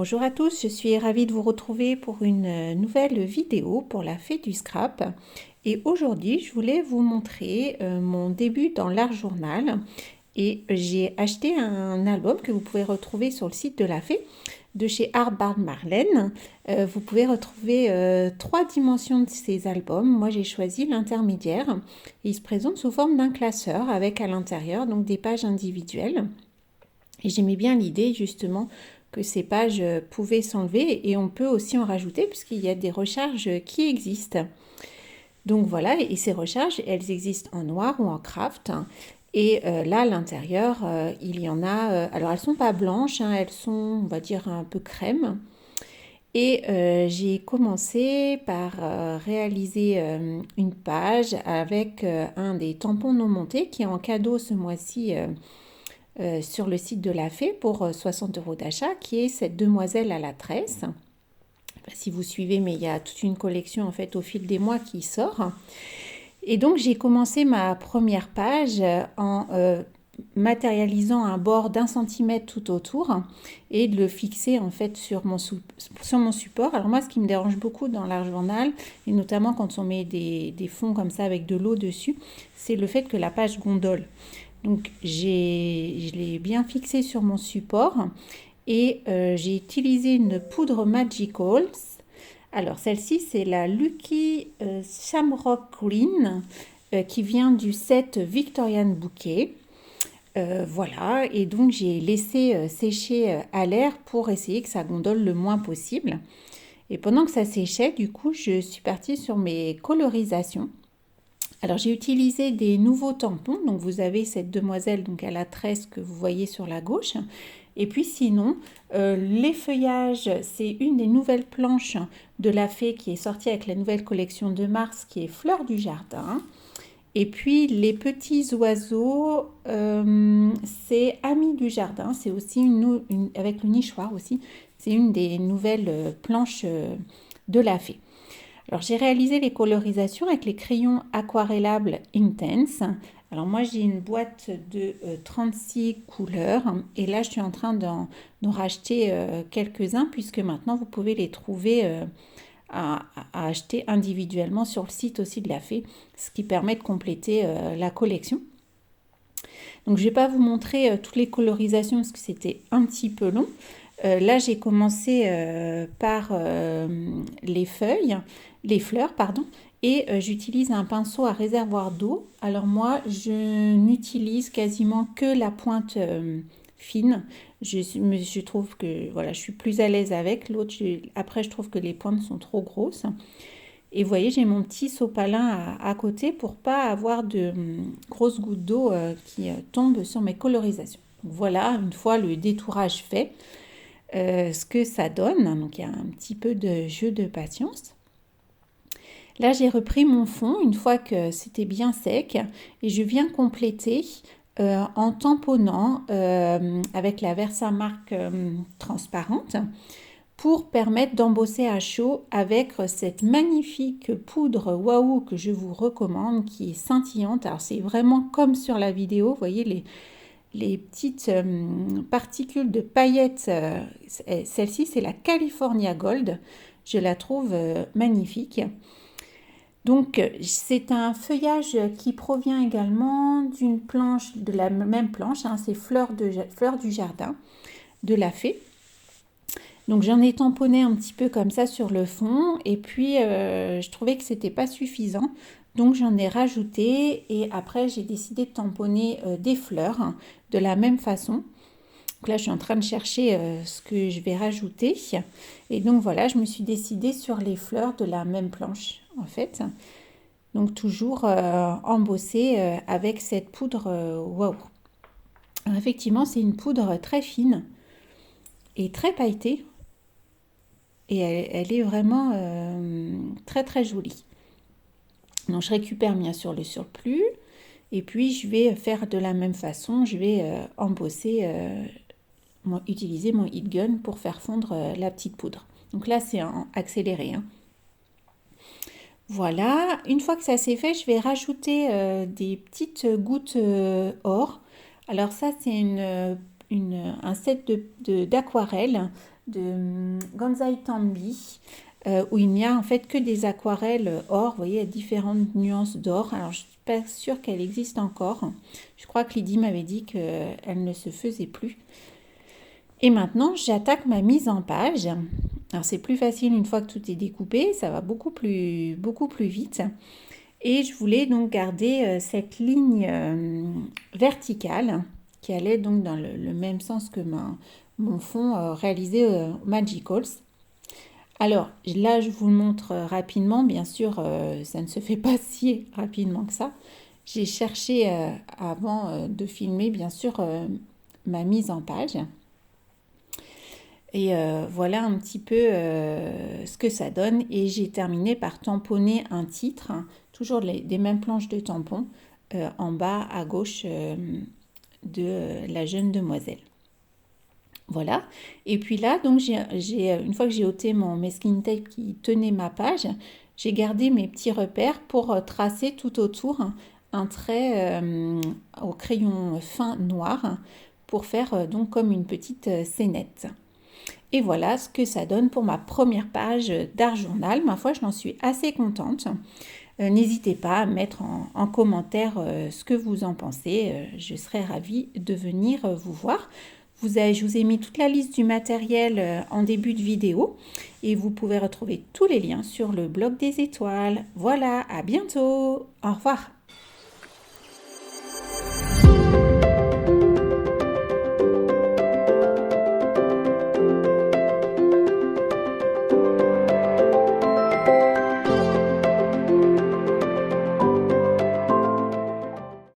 Bonjour à tous, je suis ravie de vous retrouver pour une nouvelle vidéo pour la fée du scrap. Et aujourd'hui, je voulais vous montrer mon début dans l'art journal. Et j'ai acheté un album que vous pouvez retrouver sur le site de la fée de chez Art Barn Marlène. Vous pouvez retrouver 3 dimensions de ces albums. Moi, j'ai choisi l'intermédiaire. Il se présente sous forme d'un classeur avec à l'intérieur donc des pages individuelles. Et j'aimais bien l'idée justement que ces pages pouvaient s'enlever et on peut aussi en rajouter puisqu'il y a des recharges qui existent. Donc voilà, et ces recharges, elles existent en noir ou en craft. Et là, à l'intérieur, il y en a... alors, elles ne sont pas blanches, hein, elles sont, on va dire, un peu crème. Et j'ai commencé par réaliser une page avec un des tampons non montés qui est en cadeau ce mois-ci sur le site de la fée pour 60 € d'achat, qui est cette demoiselle à la tresse. Enfin, si vous suivez, mais il y a toute une collection en fait au fil des mois qui sort. Et donc j'ai commencé ma première page en matérialisant un bord d'1 centimètre tout autour et de le fixer en fait sur mon support. Alors moi, ce qui me dérange beaucoup dans l'art journal, et notamment quand on met des fonds comme ça avec de l'eau dessus, c'est le fait que la page gondole. Donc je l'ai bien fixé sur mon support et j'ai utilisé une poudre Magicals. Alors celle-ci c'est la Lucky Shamrock Green qui vient du set Victorian Bouquet. Voilà, et donc j'ai laissé sécher à l'air pour essayer que ça gondole le moins possible. Et pendant que ça séchait, du coup, je suis partie sur mes colorisations. Alors j'ai utilisé des nouveaux tampons, donc vous avez cette demoiselle donc à la tresse que vous voyez sur la gauche. Et puis sinon, les feuillages, c'est une des nouvelles planches de la fée qui est sortie avec la nouvelle collection de mars qui est Fleurs du jardin. Et puis les petits oiseaux, c'est Amis du jardin, c'est aussi avec le nichoir aussi, c'est une des nouvelles planches de la fée. Alors j'ai réalisé les colorisations avec les crayons aquarellables Intense. Alors moi j'ai une boîte de 36 couleurs et là je suis en train d'en racheter quelques-uns puisque maintenant vous pouvez les trouver à acheter individuellement sur le site aussi de la fée, ce qui permet de compléter la collection. Donc je ne vais pas vous montrer toutes les colorisations parce que c'était un petit peu long. Là j'ai commencé par les fleurs, pardon, et j'utilise un pinceau à réservoir d'eau. Alors moi je n'utilise quasiment que la pointe fine. Je trouve que voilà, je suis plus à l'aise avec l'autre. Après je trouve que les pointes sont trop grosses. Et vous voyez, j'ai mon petit sopalin à côté pour pas avoir de grosses gouttes d'eau qui tombent sur mes colorisations. Donc voilà, une fois le détourage fait, ce que ça donne. Donc il y a un petit peu de jeu de patience. Là, j'ai repris mon fond une fois que c'était bien sec et je viens compléter en tamponnant avec la Versamark transparente pour permettre d'embosser à chaud avec cette magnifique poudre Waouh que je vous recommande qui est scintillante. Alors c'est vraiment comme sur la vidéo, vous voyez les petites particules de paillettes. Celle-ci c'est la California Gold, je la trouve magnifique. Donc c'est un feuillage qui provient également d'une planche, de la même planche, hein, c'est Fleurs du jardin de la fée. Donc j'en ai tamponné un petit peu comme ça sur le fond et puis je trouvais que c'était pas suffisant. Donc j'en ai rajouté et après j'ai décidé de tamponner des fleurs hein, de la même façon. Donc là je suis en train de chercher ce que je vais rajouter. Et donc voilà, je me suis décidée sur les fleurs de la même planche en fait. Donc toujours embossée avec cette poudre Waouh. Alors effectivement c'est une poudre très fine et très pailletée. Et elle est vraiment très très jolie. Donc je récupère bien sûr le surplus et puis je vais faire de la même façon, je vais embosser, utiliser mon heat gun pour faire fondre la petite poudre. Donc là c'est en accéléré. Hein. Voilà, une fois que ça c'est fait, je vais rajouter des petites gouttes or. Alors ça c'est un set d'aquarelle de Gansai Tambi, où il n'y a en fait que des aquarelles or. Vous voyez, il y a différentes nuances d'or. Alors, je ne suis pas sûre qu'elle existe encore. Je crois que Lydie m'avait dit qu'elle ne se faisait plus. Et maintenant, j'attaque ma mise en page. Alors, c'est plus facile une fois que tout est découpé. Ça va beaucoup plus vite. Et je voulais donc garder cette ligne verticale qui allait donc dans le même sens que mon fond réalisé Magicals. Alors là, je vous le montre rapidement. Bien sûr, ça ne se fait pas si rapidement que ça. J'ai cherché avant de filmer, bien sûr, ma mise en page. Et voilà un petit peu ce que ça donne. Et j'ai terminé par tamponner un titre, hein, toujours des mêmes planches de tampon, en bas à gauche de la jeune demoiselle. Voilà. Et puis là, donc une fois que j'ai ôté mon masking tape qui tenait ma page, j'ai gardé mes petits repères pour tracer tout autour un trait au crayon fin noir pour faire donc comme une petite scénette. Et voilà ce que ça donne pour ma première page d'art journal. Ma foi, je n'en suis assez contente. N'hésitez pas à mettre en commentaire ce que vous en pensez. Je serai ravie de venir vous voir. Je vous ai mis toute la liste du matériel en début de vidéo et vous pouvez retrouver tous les liens sur le blog des étoiles. Voilà, à bientôt. Au revoir.